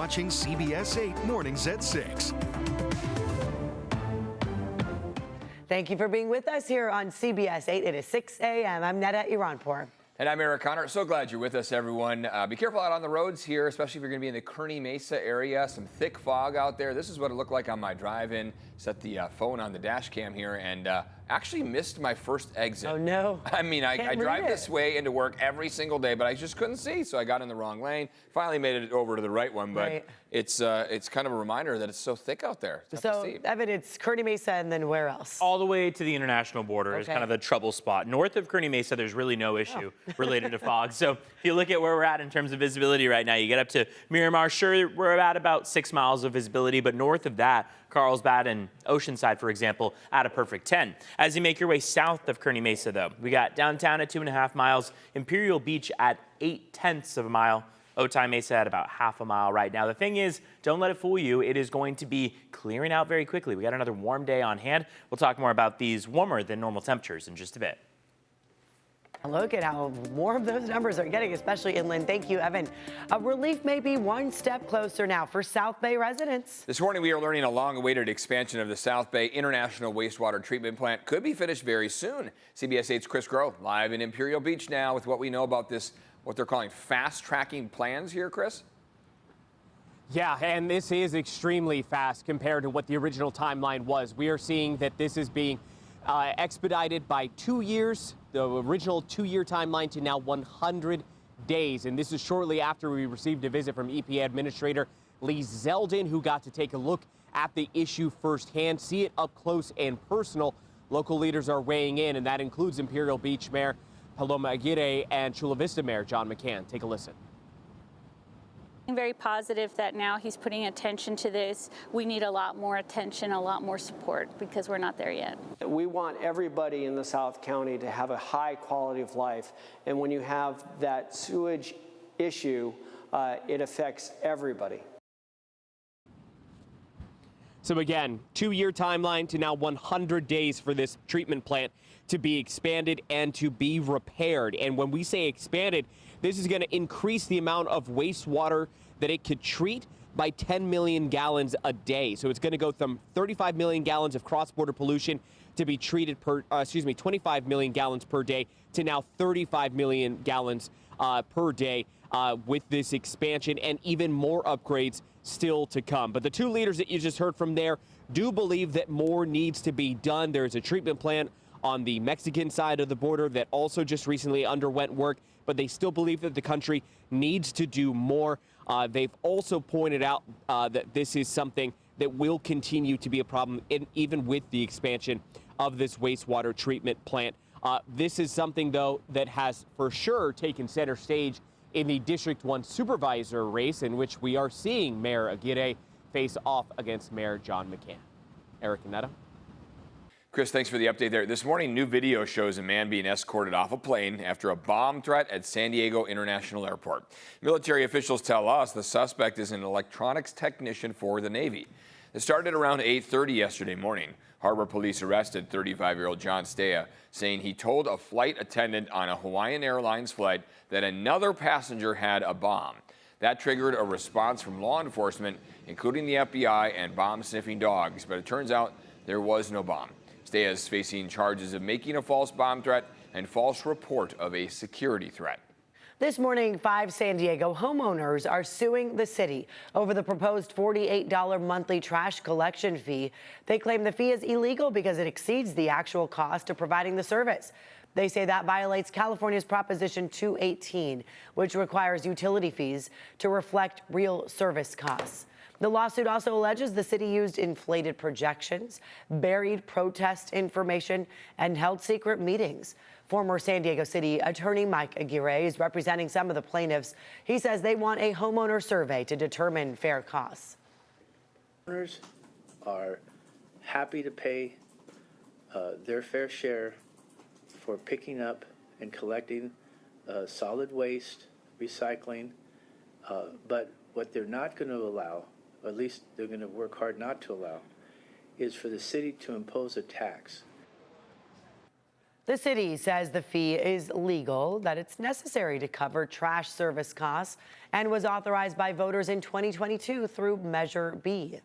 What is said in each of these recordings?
watching CBS 8 Mornings at 6. Thank you for being with us here on CBS 8. It is 6 a.m. I'm Neda Iranpour. And I'm Eric Connor. So glad you're with us, everyone. Be careful out on the roads here, especially if you're going to be in the Kearney Mesa area. Some thick fog out there. This is what it looked like on my drive-in. Set the phone on the dash cam here and actually missed my first exit. Oh, no. I mean, I drive this way into work every single day, but I just couldn't see, so I got in the wrong lane. Finally made it over to the right one, but it's kind of a reminder that it's so thick out there. So, Evan, it's Kearney Mesa, and then where else? All the way to the international border is kind of the trouble spot. North of Kearney Mesa, there's really no issue related to fog. So if you look at where we're at in terms of visibility right now, you get up to Miramar, sure, we're at about 6 miles of visibility, but north of that, Carlsbad and Oceanside, for example, at a perfect 10. As you make your way south of Kearney Mesa, though, we got downtown at 2.5 miles, Imperial Beach at 0.8 of a mile, Otay Mesa at about half a mile right now. The thing is, don't let it fool you. It is going to be clearing out very quickly. We got another warm day on hand. We'll talk more about these warmer than normal temperatures in just a bit. Look at how warm those numbers are getting, especially inland. Thank you, Evan. Relief may be one step closer now for South Bay residents. This morning, we are learning a long-awaited expansion of the South Bay International Wastewater Treatment Plant could be finished very soon. CBS 8's Chris Groh live in Imperial Beach now with what we know about this, what they're calling fast-tracking plans here, Chris? Yeah, and this is extremely fast compared to what the original timeline was. We are seeing that this is being expedited by 2 years, the original 2-year timeline to now 100 days. And this is shortly after we received a visit from EPA Administrator Lee Zeldin, who got to take a look at the issue firsthand, see it up close and personal. Local leaders are weighing in, and that includes Imperial Beach Mayor Paloma Aguirre and Chula Vista Mayor John McCann. Take a listen. Very positive that now he's putting attention to this. We need a lot more attention, a lot more support, because we're not there yet. We want everybody in the South County to have a high quality of life. And when you have that sewage issue, it affects everybody. So again, 2-year timeline to now 100 days for this treatment plant to be expanded and to be repaired. And when we say expanded, this is going to increase the amount of wastewater that it could treat by 10 million gallons a day. So it's going to go from 35 million gallons of cross-border pollution to be treated 25 million gallons per day to now 35 million gallons per day with this expansion, and even more upgrades still to come. But the two leaders that you just heard from there do believe that more needs to be done. There's a treatment plant on the Mexican side of the border that also just recently underwent work, but they still believe that the country needs to do more. They've also pointed out that this is something that will continue to be a problem even with the expansion of this wastewater treatment plant. This is something, though, that has for sure taken center stage in the District 1 supervisor race, in which we are seeing Mayor Aguirre face off against Mayor John McCann. Eric and Netta. Chris, thanks for the update there. This morning, new video shows a man being escorted off a plane after a bomb threat at San Diego International Airport. Military officials tell us the suspect is an electronics technician for the Navy. It started around 8:30 yesterday morning. Harbor police arrested 35-year-old John Stea, saying he told a flight attendant on a Hawaiian Airlines flight that another passenger had a bomb. That triggered a response from law enforcement, including the FBI and bomb-sniffing dogs, but it turns out there was no bomb. Stea is facing charges of making a false bomb threat and false report of a security threat. This morning, 5 San Diego homeowners are suing the city over the proposed $48 monthly trash collection fee. They claim the fee is illegal because it exceeds the actual cost of providing the service. They say that violates California's Proposition 218, which requires utility fees to reflect real service costs. The lawsuit also alleges the city used inflated projections, buried protest information, and held secret meetings. Former San Diego City Attorney Mike Aguirre is representing some of the plaintiffs. He says they want a homeowner survey to determine fair costs. Owners are happy to pay their fair share for picking up and collecting solid waste, recycling, but what they're not going to allow, or at least they're going to work hard not to allow, is for the city to impose a tax. The city says the fee is legal, that it's necessary to cover trash service costs, and was authorized by voters in 2022 through Measure B.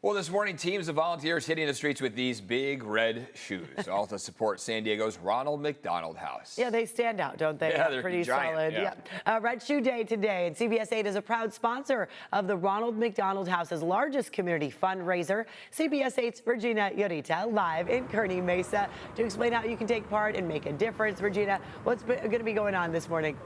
Well, this morning, teams of volunteers hitting the streets with these big red shoes, all to support San Diego's Ronald McDonald House. Yeah, they stand out, don't they? Yeah, they're pretty giant, solid. yeah. Red Shoe Day today, and CBS 8 is a proud sponsor of the Ronald McDonald House's largest community fundraiser. CBS 8's Regina Yorita live in Kearney Mesa to explain how you can take part and make a difference. Regina, what's going to be going on this morning?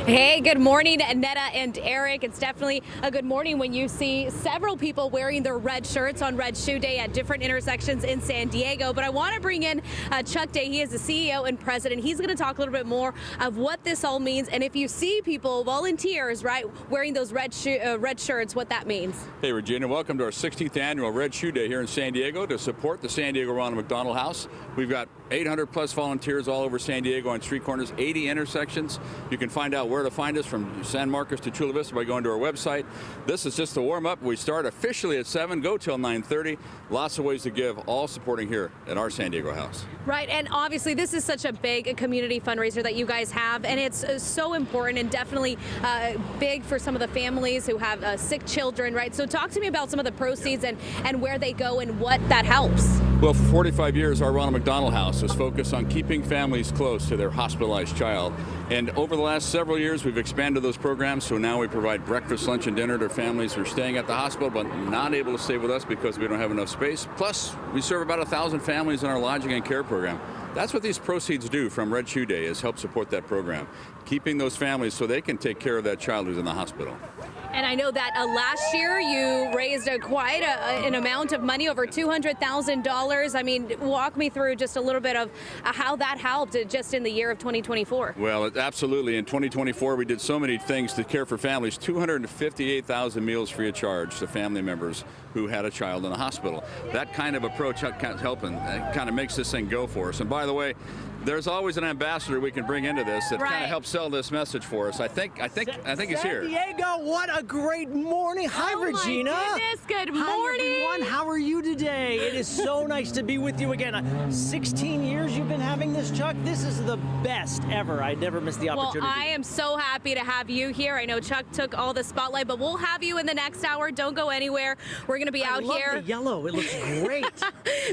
Hey, good morning, Netta and Eric. It's definitely a good morning when you see several people wearing their red shirts on Red Shoe Day at different intersections in San Diego. But I want to bring in Chuck Day. He is the CEO and president. He's going to talk a little bit more of what this all means. And if you see people, volunteers, right, wearing those red shirts, what that means. Hey, Regina, welcome to our 16th annual Red Shoe Day here in San Diego to support the San Diego Ronald McDonald House. We've got 800 plus volunteers all over San Diego on street corners, 80 intersections. You can find out where to find us from San Marcos to Chula Vista by going to our website. This is just the warm up. We start officially at 7, go till 9:30. Lots of ways to give, all supporting here at our San Diego house. Right, and obviously this is such a big community fundraiser that you guys have, and it's so important and definitely big for some of the families who have sick children, right? So talk to me about some of the proceeds and where they go and what that helps. Well, for 45 years, our Ronald McDonald House has focused on keeping families close to their hospitalized child. And over the last several years, we've expanded those programs. So now we provide breakfast, lunch, and dinner to families who are staying at the hospital but not able to stay with us because we don't have enough space. Plus, we serve about 1,000 families in our lodging and care program. That's what these proceeds do from Red Shoe Day, is help support that program, keeping those families so they can take care of that child who's in the hospital. And I know that last year you raised quite an amount of money, over $200,000. I mean, walk me through just a little bit of how that helped just in the year of 2024. Well, absolutely. In 2024, we did so many things to care for families, 258,000 meals free of charge to family members who had a child in the hospital. That kind of approach helping kind of makes this thing go for us. And by the way, there's always an ambassador we can bring into this that kind of helps sell this message for us. I think he's here. San Diego, what a great morning. Hi, Regina. My goodness, good morning. Hi, everyone. How are you today? It is so nice to be with you again. 16 years you've been having this, Chuck. This is the best ever. I never missed the opportunity. Well, I am so happy to have you here. I know Chuck took all the spotlight, but we'll have you in the next hour. Don't go anywhere. We're going to be out here. I love the yellow. It looks great.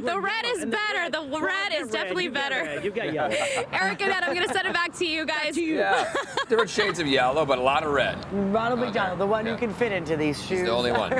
The red is better. The red is definitely better. You got yellow. Eric and Ed, I'm going to send it back to you guys. Yeah, different shades of yellow, but a lot of red. Ronald McDonald, the one who can fit into these shoes. He's the only one.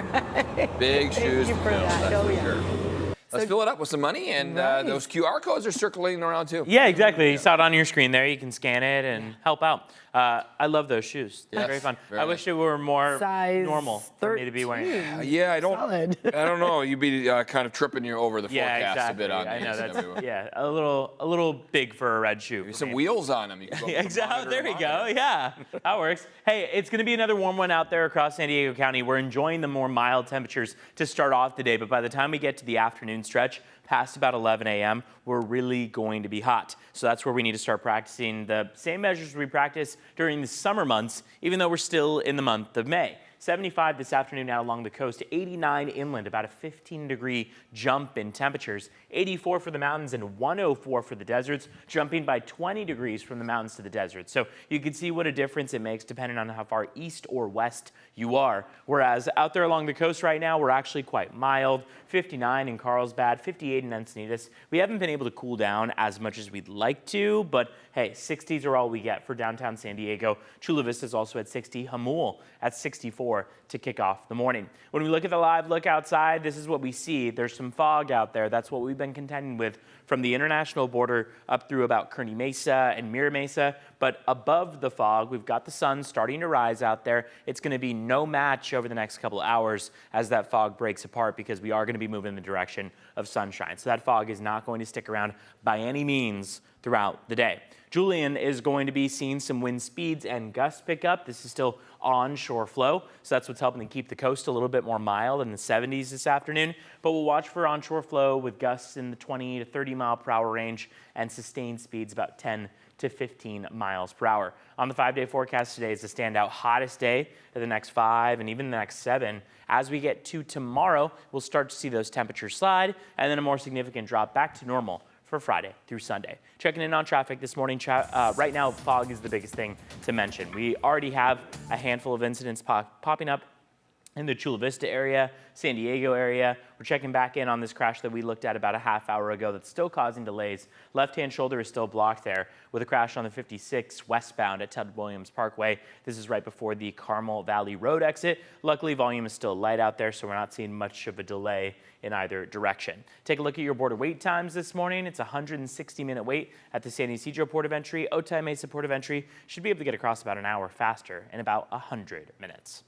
Big shoes. Thank you for that. Oh, yeah. Let's fill it up with some money, and those QR codes are circulating around too. Yeah, exactly. You saw it on your screen there. You can scan it and help out. I love those shoes. They're very fun. I wish it were more Size normal for me to be wearing. Yeah, I don't. Solid. I don't know. You'd be kind of tripping you over the Yeah, forecast exactly. a bit on I know these. that's yeah, a little big for a red shoe. Maybe some wheels on them. You can go from Exactly. monitor There to we go. monitor. Yeah, that works. Hey, it's going to be another warm one out there across San Diego County. We're enjoying the more mild temperatures to start off the day, but by the time we get to the afternoon stretch, past about 11 a.m., we're really going to be hot. So that's where we need to start practicing the same measures we practice during the summer months, even though we're still in the month of May. 75 this afternoon out along the coast, 89 inland, about a 15-degree jump in temperatures, 84 for the mountains and 104 for the deserts, jumping by 20 degrees from the mountains to the deserts. So you can see what a difference it makes depending on how far east or west you are. Whereas out there along the coast right now, we're actually quite mild, 59 in Carlsbad, 58 in Encinitas. We haven't been able to cool down as much as we'd like to, but hey, 60s are all we get for downtown San Diego. Chula Vista is also at 60, Jamul at 64 to kick off the morning. When we look at the live look outside, this is what we see. There's some fog out there. That's what we've been contending with from the international border up through about Kearney Mesa and Mira Mesa. But above the fog, we've got the sun starting to rise out there. It's going to be no match over the next couple of hours as that fog breaks apart because we are going to be moving in the direction of sunshine. So that fog is not going to stick around by any means throughout the day. Julian is going to be seeing some wind speeds and gusts pick up. This is still onshore flow, so that's what's helping to keep the coast a little bit more mild in the 70s this afternoon. But we'll watch for onshore flow with gusts in the 20 to 30 mile per hour range and sustained speeds about 10 to 15 miles per hour. On the 5-day forecast today is the standout hottest day of the next 5 and even the next 7. As we get to tomorrow, we'll start to see those temperatures slide and then a more significant drop back to normal for Friday through Sunday. Checking in on traffic this morning, right now fog is the biggest thing to mention. We already have a handful of incidents popping up in the Chula Vista area, San Diego area. We're checking back in on this crash that we looked at about a half hour ago that's still causing delays. Left-hand shoulder is still blocked there with a crash on the 56 westbound at Ted Williams Parkway. This is right before the Carmel Valley Road exit. Luckily, volume is still light out there, so we're not seeing much of a delay in either direction. Take a look at your border wait times this morning. It's a 160-minute wait at the San Ysidro Port of Entry. Otay Mesa Port of Entry should be able to get across about an hour faster in about 100 minutes.